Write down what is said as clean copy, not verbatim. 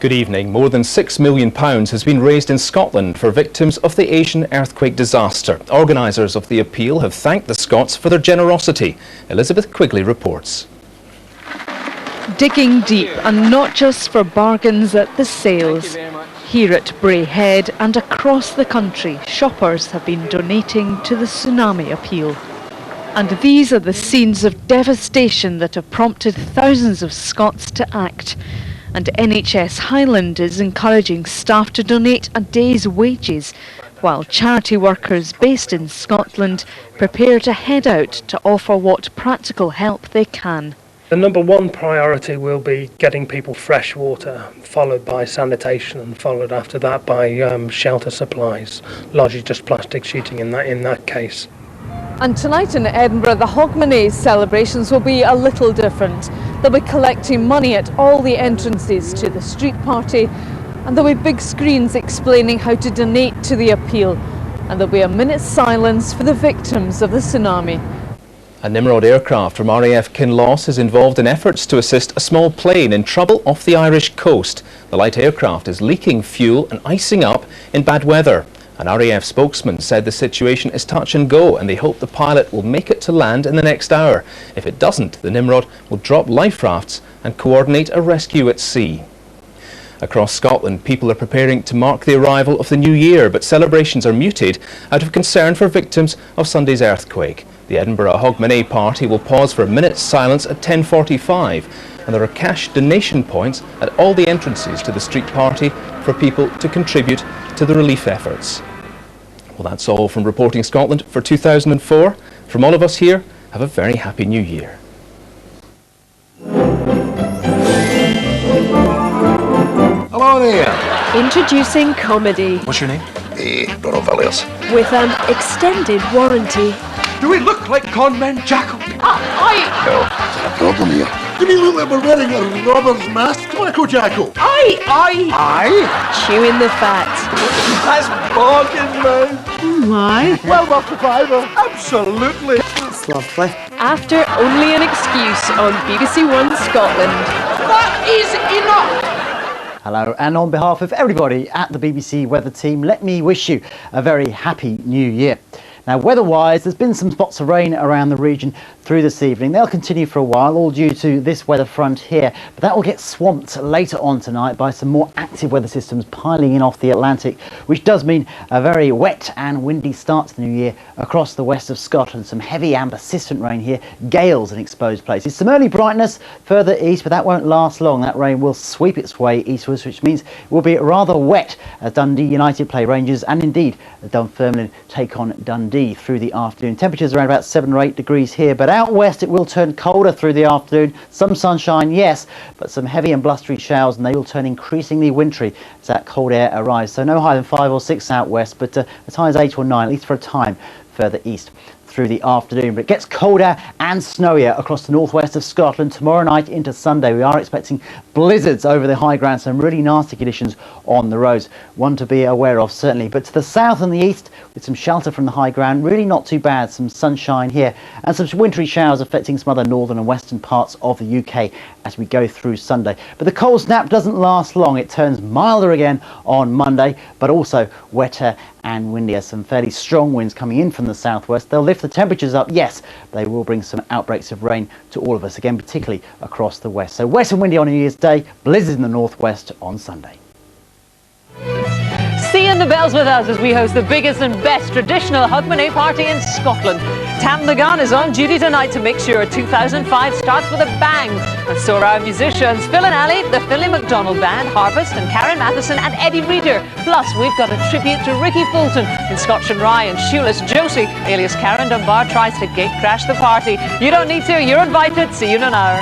Good evening. More than £6 million has been raised in Scotland for victims of the Asian earthquake disaster. Organisers of the appeal have thanked the Scots for their generosity. Elizabeth Quigley reports. Digging deep, and not just for bargains at the sales. Here at Bray Head and across the country, shoppers have been donating to the tsunami appeal. And these are the scenes of devastation that have prompted thousands of Scots to act. And NHS Highland is encouraging staff to donate a day's wages, while charity workers based in Scotland prepare to head out to offer what practical help they can. The number one priority will be getting people fresh water, followed by sanitation, and followed after that by shelter supplies, largely just plastic sheeting in that case. And tonight in Edinburgh, the Hogmanay celebrations will be a little different. They'll be collecting money at all the entrances to the street party, and there'll be big screens explaining how to donate to the appeal. And there'll be a minute's silence for the victims of the tsunami. A Nimrod aircraft from RAF Kinloss is involved in efforts to assist a small plane in trouble off the Irish coast. The light aircraft is leaking fuel and icing up in bad weather. An RAF spokesman said the situation is touch and go, and they hope the pilot will make it to land in the next hour. If it doesn't, the Nimrod will drop life rafts and coordinate a rescue at sea. Across Scotland, people are preparing to mark the arrival of the new year, but celebrations are muted out of concern for victims of Sunday's earthquake. The Edinburgh Hogmanay party will pause for a minute's silence at 10:45, and there are cash donation points at all the entrances to the street party for people to contribute to the relief efforts. Well, that's all from Reporting Scotland for 2004. From all of us here, have a very happy new year. Hello there. Introducing comedy. What's your name? Donald Villiers. With an extended warranty. Do we look like conmen, Jacko? No, is there a problem here? Do we look like we're wearing a robber's mask? Come on, Jacko. Aye? Chewing the fat. That's bargain, man. My. Well worth the fiver. Absolutely. That's lovely. After Only an Excuse on BBC One Scotland. That is enough! Hello, and on behalf of everybody at the BBC Weather Team, let me wish you a very happy new year. Now, weather-wise, there's been some spots of rain around the region through this evening. They'll continue for a while, all due to this weather front here, but that will get swamped later on tonight by some more active weather systems piling in off the Atlantic, which does mean a very wet and windy start to the new year across the west of Scotland. Some heavy and persistent rain here, gales in exposed places. Some early brightness further east, but that won't last long. That rain will sweep its way eastwards, which means it will be rather wet as Dundee United play Rangers, and indeed Dunfermline take on Dundee through the afternoon. Temperatures around about 7 or 8 degrees here, but out west it will turn colder through the afternoon. Some sunshine, yes, but some heavy and blustery showers, and they will turn increasingly wintry as that cold air arrives. So no higher than 5 or 6 out west, but as high as 8 or 9, at least for a time, further east through the afternoon. But it gets colder and snowier across the northwest of Scotland tomorrow night into Sunday. We are expecting blizzards over the high ground, some really nasty conditions on the roads, one to be aware of certainly. But to the south and the east, with some shelter from the high ground, really not too bad. Some sunshine here and some wintry showers affecting some other northern and western parts of the UK as we go through Sunday. But the cold snap doesn't last long. It turns milder again on Monday, but also wetter and windier. Some fairly strong winds coming in from the southwest. They'll lift the temperatures up, yes, they will bring some outbreaks of rain to all of us, again particularly across the west. So wet and windy on New Year's Day, blizzards in the northwest on Sunday. See you in the bells with us as we host the biggest and best traditional Hogmanay party in Scotland. Tam the Gun is on duty tonight to make sure 2005 starts with a bang. And so are our musicians Phil and Ali, the Philly McDonald Band, Harvest and Karen Matheson and Eddie Reader. Plus we've got a tribute to Ricky Fulton in Scotch and Rye, and shoeless Josie, alias Karen Dunbar, tries to gate crash the party. You don't need to, you're invited. See you in an hour.